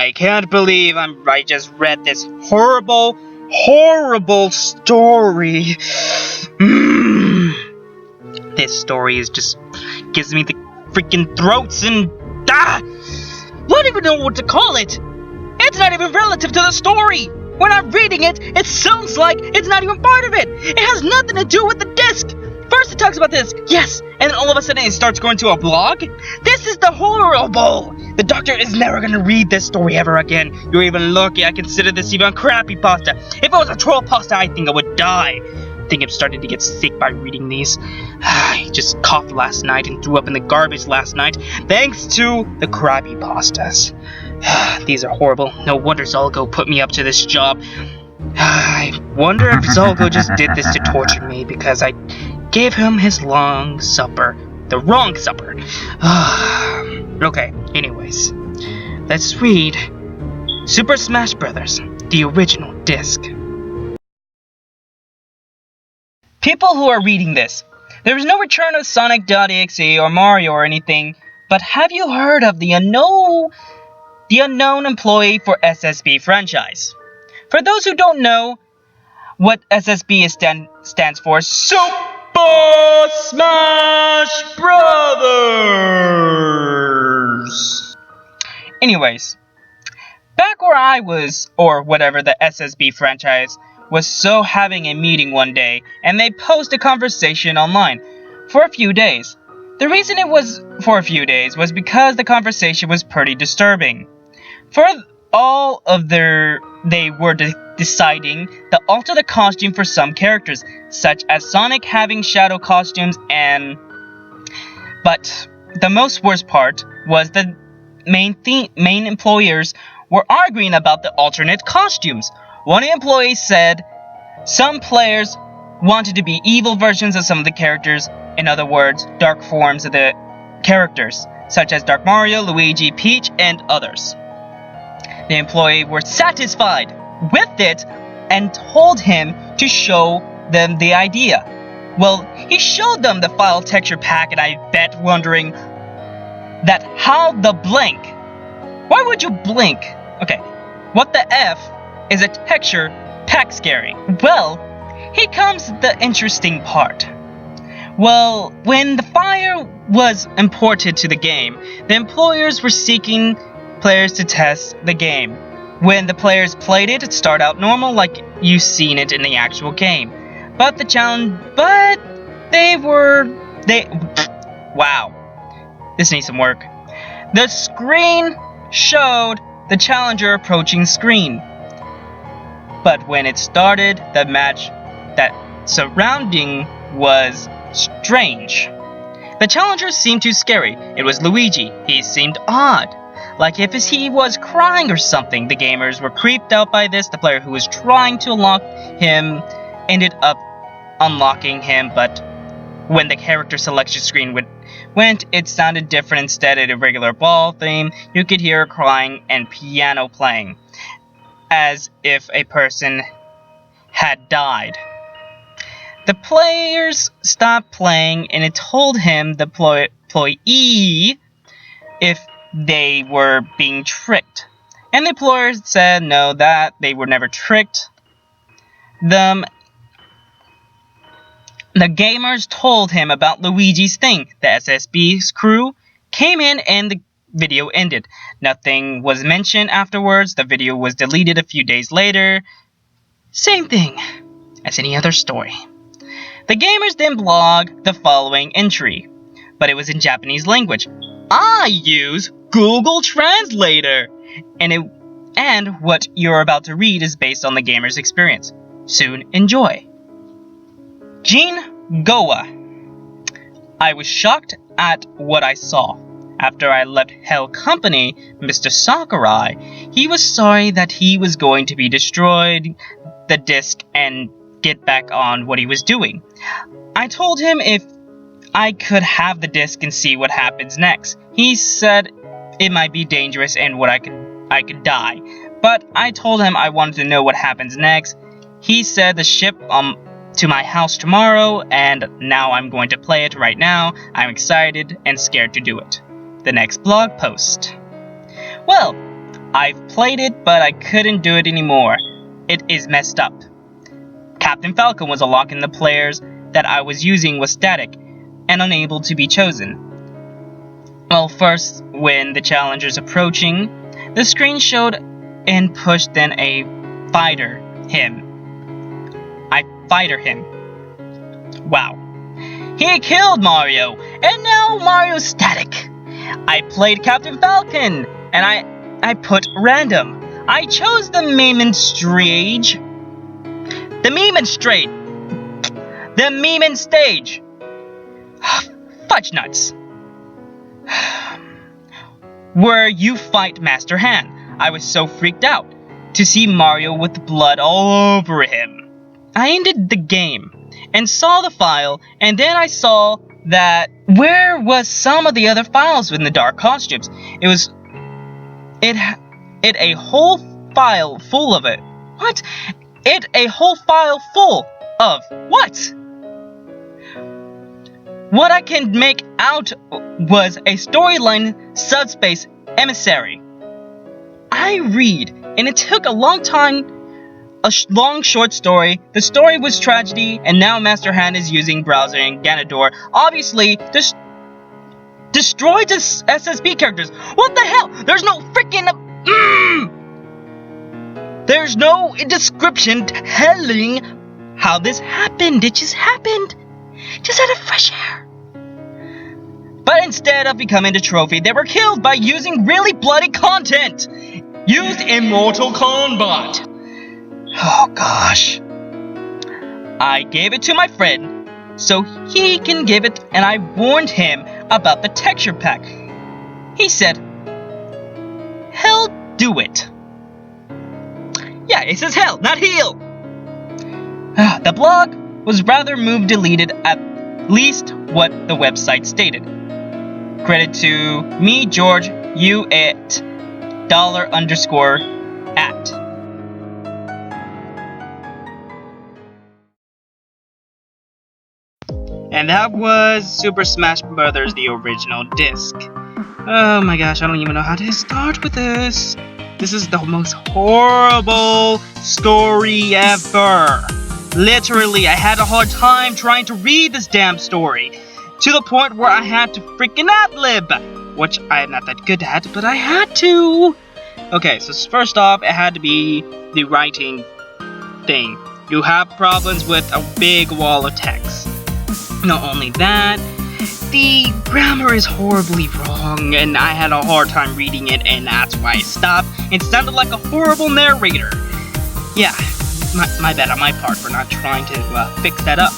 I can't believe I just read this horrible story. This story is just gives me the freaking throats and I don't even know what to call it. It's not even relative to the story. When I'm reading it, it sounds like it's not even part of it. It has nothing to do with the disc. First it talks about this, yes, and then all of a sudden it starts going to a blog. This is the horrible. The doctor is never gonna read this story ever again. You're even lucky I consider this even crappypasta. If it was a troll pasta, I think I would die. I think I'm starting to get sick by reading these. I just coughed last night and threw up in the garbage last night, thanks to the crappypastas. These are horrible. No wonder Zolgo put me up to this job. I wonder if Zolgo just did this to torture me because I gave him his long supper. The wrong supper. Okay, anyways. Let's read Super Smash Bros., the original disc. People who are reading this, there is no return of Sonic.exe or Mario or anything, but have you heard of the unknown employee for SSB franchise? For those who don't know what SSB stands for, Super Smash Brothers! Anyways, back where I was, or whatever the SSB franchise was having a meeting one day, and they post a conversation online for a few days. The reason it was for a few days was because the conversation was pretty disturbing. For all of they were deciding to alter the costume for some characters, such as Sonic having shadow costumes but the most worst part was the main employers were arguing about the alternate costumes. One employee said some players wanted to be evil versions of some of the characters, in other words, dark forms of the characters, such as Dark Mario, Luigi, Peach, and others. The employee were satisfied with it and told him to show them the idea. Well, he showed them the file texture pack, and I bet wondering that how the blank. Why would you blink? Okay, what the F is a texture pack scary? Well, here comes the interesting part. Well, when the file was imported to the game, the employers were seeking players to test the game. When the players played it, it started out normal like you've seen it in the actual game. Wow. This needs some work. The screen showed the challenger approaching screen. But when it started, the match that surrounding was strange. The challenger seemed too scary. It was Luigi. He seemed odd. Like if he was crying or something. The gamers were creeped out by this. The player who was trying to unlock him ended up unlocking him, but when the character selection screen went, it sounded different. Instead of a regular ball theme, you could hear crying and piano playing, as if a person had died. The players stopped playing, and it told him, the employee, if they were being tricked. And the employers said no, that they were never tricked them. The gamers told him about Luigi's thing. The SSB's crew came in and the video ended. Nothing was mentioned afterwards. The video was deleted a few days later. Same thing as any other story. The gamers then blogged the following entry, but it was in Japanese language. I use Google Translator, and what you're about to read is based on the gamer's experience. Soon enjoy. Gene Goa. I was shocked at what I saw. After I left Hell Company, Mr. Sakurai, he was sorry that he was going to be destroyed the disc and get back on what he was doing. I told him if I could have the disc and see what happens next. He said it might be dangerous and I could die. But I told him I wanted to know what happens next. He said the ship to my house tomorrow, and now I'm going to play it right now. I'm excited and scared to do it. The next blog post. Well, I've played it, but I couldn't do it anymore. It is messed up. Captain Falcon was a lock and the players that I was using was static and unable to be chosen. Well, first, when the challenger's approaching, the screen showed and pushed then a fighter him. Wow. He killed Mario, and now Mario's static. I played Captain Falcon, and I put random. I chose the Memeon stage. Fudge nuts. Where you fight Master Hand. I was so freaked out to see Mario with blood all over him. I ended the game and saw the file, and then I saw that where was some of the other files in the dark costumes? It a whole file full of it. What? A whole file full of what? What I can make out was a storyline subspace emissary. I read, and it took a long time. A long short story. The story was tragedy, and now Master Hand is using Browser and Ganondorf. Obviously, destroyed the SSB characters. What the hell? There's no freaking. There's no description telling how this happened. It just happened. Just out of fresh air. But instead of becoming the trophy, they were killed by using really bloody content. Used in Mortal Kombat. Oh gosh. I gave it to my friend so he can give it, and I warned him about the texture pack. He said, "Hell, do it." Yeah, it says hell, not heal. The blog was rather deleted, at least what the website stated. Credit to me, George, you at $_@. And that was Super Smash Bros. The original disc. Oh my gosh, I don't even know how to start with this. This is the most horrible story ever. Literally, I had a hard time trying to read this damn story. To the point where I had to freaking ad-lib. Which I am not that good at, but I had to. Okay, so first off, it had to be the writing thing. You have problems with a big wall of text. Not only that, the grammar is horribly wrong, and I had a hard time reading it, and that's why I stopped. It sounded like a horrible narrator. Yeah, my bad on my part for not trying to fix that up.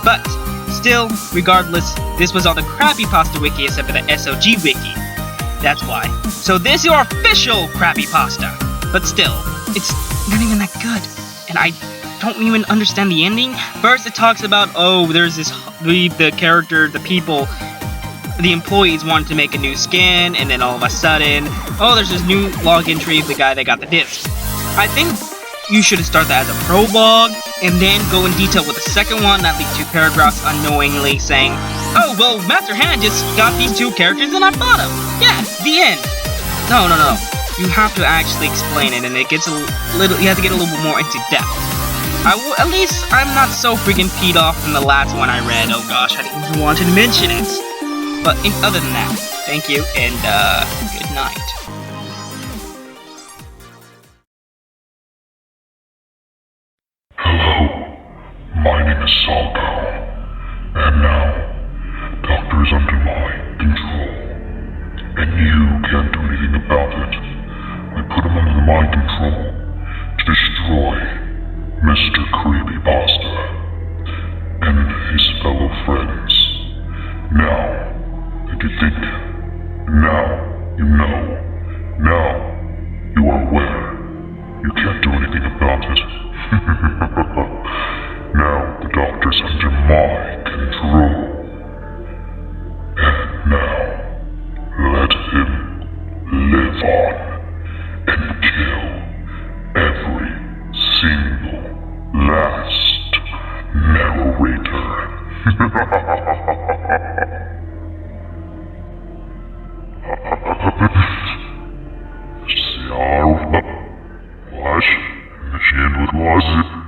But still, regardless, this was on the Crappypasta wiki instead of the SOG wiki. That's why. So this is your official Crappypasta. But still, it's not even that good, and I don't even understand the ending. First, it talks about, oh, there's this, the character, the people, the employees wanted to make a new skin, and then all of a sudden, oh, there's this new login tree of the guy that got the disc. I think you should start that as a prologue, and then go in detail with the second one, not leave 2 paragraphs unknowingly saying, oh, well, Master Hand just got these 2 characters and I bought them. Yeah, the end. No. You have to actually explain it, and it gets a little, you have to get a little bit more into depth. At least I'm not so freaking peed off from the last one I read. Oh gosh, I didn't even want to mention it. But other than that, thank you, and good night. Hello, my name is Salpow, and now, Doctor is under my control, and you can't do anything about it. I put him under my control to destroy Mr. Creepypasta and his fellow friends. Now, if you think, now you know, now you are aware, you can't do anything about it. Now the Doctor's under my control. And now, let him live on and kill Flash, and she was